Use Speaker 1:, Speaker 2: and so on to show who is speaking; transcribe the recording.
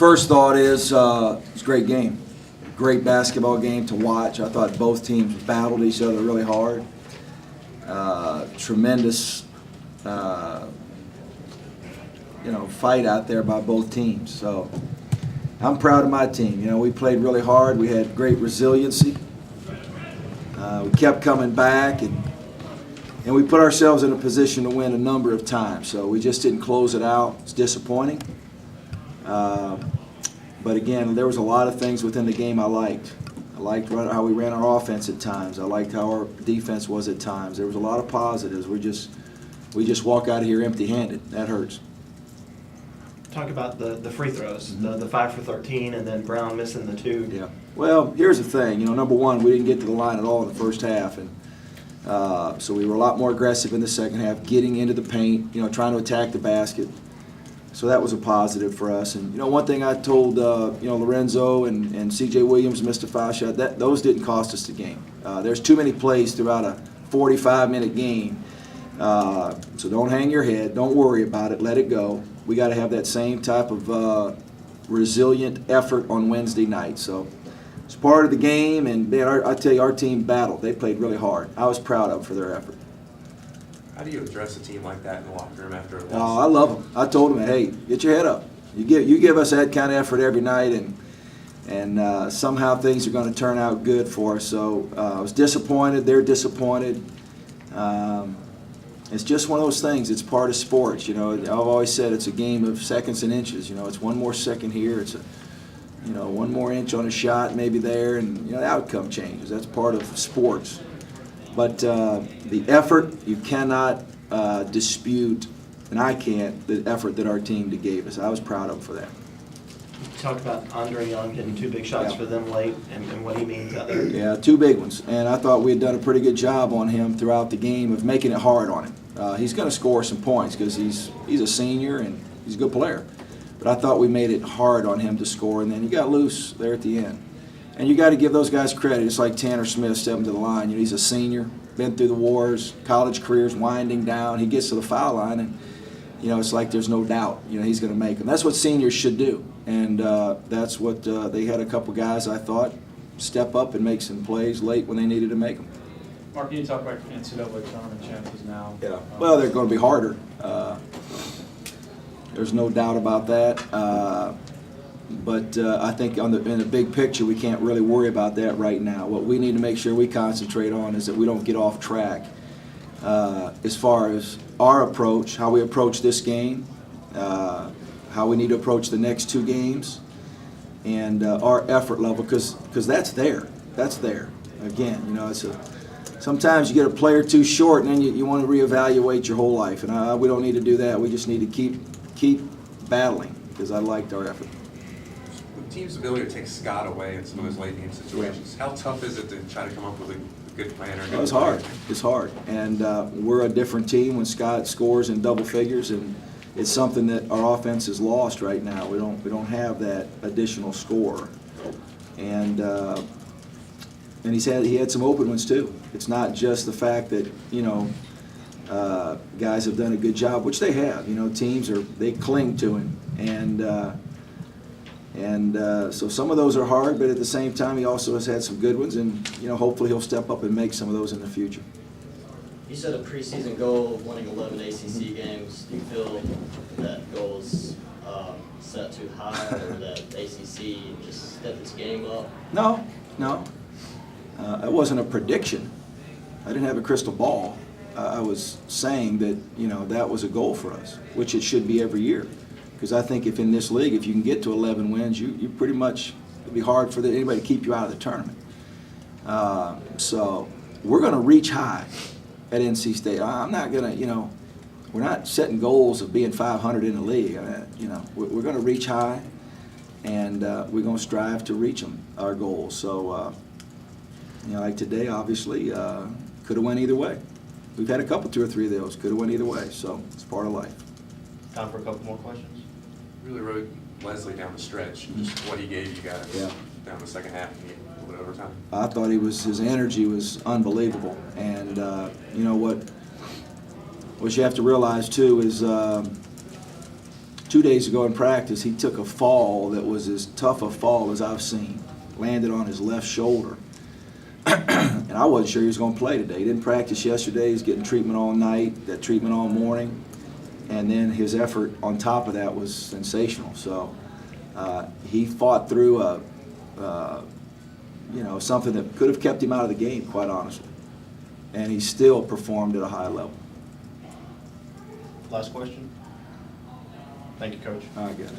Speaker 1: First thought is it's a great game. Great basketball game to watch. I thought both teams battled each other really hard. Tremendous fight out there by both teams. So I'm proud of my team. We played really hard. We had great resiliency. We kept coming back, and we put ourselves in a position to win a number of times. So we just didn't close it out. It's disappointing. But again, there was a lot of things within the game I liked. I liked how we ran our offense at times. I liked how our defense was at times. There was a lot of positives. We just walk out of here empty-handed. That hurts.
Speaker 2: Talk about the free throws, the 5 for 13, and then Brown missing the 2.
Speaker 1: Yeah. Well, here's the thing. Number one, we didn't get to the line at all in the first half, and so we were a lot more aggressive in the second half, getting into the paint, trying to attack the basket. So that was a positive for us. And one thing I told Lorenzo and C.J. Williams missed a foul shot. Those didn't cost us the game. There's too many plays throughout a 45-minute game. So don't hang your head. Don't worry about it. Let it go. We got to have that same type of resilient effort on Wednesday night. So it's part of the game. And man, I tell you, our team battled. They played really hard. I was proud of them for their effort.
Speaker 3: How do you address a team like that in the locker room after a loss?
Speaker 1: Oh, I love them. I told them, hey, get your head up. You give us that kind of effort every night, and somehow things are going to turn out good for us. So I was disappointed. They're disappointed. It's just one of those things. It's part of sports. I've always said it's a game of seconds and inches. It's one more second here. It's one more inch on a shot, maybe there, and the outcome changes. That's part of sports. But the effort, you cannot dispute, and I can't, the effort that our team gave us. I was proud of them for that.
Speaker 2: You talked about Andre Young hitting 2 big shots for them late, and what he means out there.
Speaker 1: Yeah, 2 big ones. And I thought we had done a pretty good job on him throughout the game of making it hard on him. He's going to score some points because he's a senior and he's a good player. But I thought we made it hard on him to score, and then he got loose there at the end. And you got to give those guys credit. It's like Tanner Smith stepping to the line. He's a senior, been through the wars, college career's winding down. He gets to the foul line, and it's like there's no doubt. He's going to make them. That's what seniors should do, and that's what they had a couple guys I thought step up and make some plays late when they needed to make them.
Speaker 4: Mark, can you talk about your NCAA tournament chances now?
Speaker 1: Yeah. Well, they're going to be harder. There's no doubt about that. But I think in the big picture, we can't really worry about that right now. What we need to make sure we concentrate on is that we don't get off track as far as our approach, how we approach this game, how we need to approach the next 2 games, and our effort level, because that's there. That's there. Again, sometimes you get a player too short, and then you want to reevaluate your whole life. And we don't need to do that. We just need to keep battling, because I liked our effort.
Speaker 3: Team's ability to take Scott away in some of those late game situations. How tough is it to try to come up with a good plan?
Speaker 1: It's hard. It's hard. And we're a different team when Scott scores in double figures, and it's something that our offense has lost right now. We don't have that additional score. And he had some open ones too. It's not just the fact that guys have done a good job, which they have. Teams they cling to him, and so some of those are hard, but at the same time, he also has had some good ones, and hopefully he'll step up and make some of those in the future.
Speaker 5: You set a preseason goal of winning 11 ACC games. Do you feel that goal is set too high, or that ACC just stepped its game up?
Speaker 1: No. That wasn't a prediction. I didn't have a crystal ball. I was saying that that was a goal for us, which it should be every year. Because I think if in this league, if you can get to 11 wins, you pretty much, it'd be hard for anybody to keep you out of the tournament. So we're going to reach high at NC State. I'm not going to, we're not setting goals of being 500 in the league. We're going to reach high, and we're going to strive to reach them, our goals. So, like today, obviously, could have went either way. We've had a couple, 2 or 3 of those. Could have went either way. So it's part of life.
Speaker 2: Time for a couple more questions.
Speaker 3: Really rode Leslie down the stretch, just what he gave you guys down the second half and a little bit overtime.
Speaker 1: I thought his energy was unbelievable, and what you have to realize too is 2 days ago in practice, he took a fall that was as tough a fall as I've seen. Landed on his left shoulder. And I wasn't sure he was going to play today. He didn't practice yesterday. He's getting treatment all night, that treatment all morning. And then his effort on top of that was sensational. So he fought through something that could have kept him out of the game, quite honestly. And he still performed at a high level.
Speaker 2: Last question? Thank you, Coach.
Speaker 1: I guess.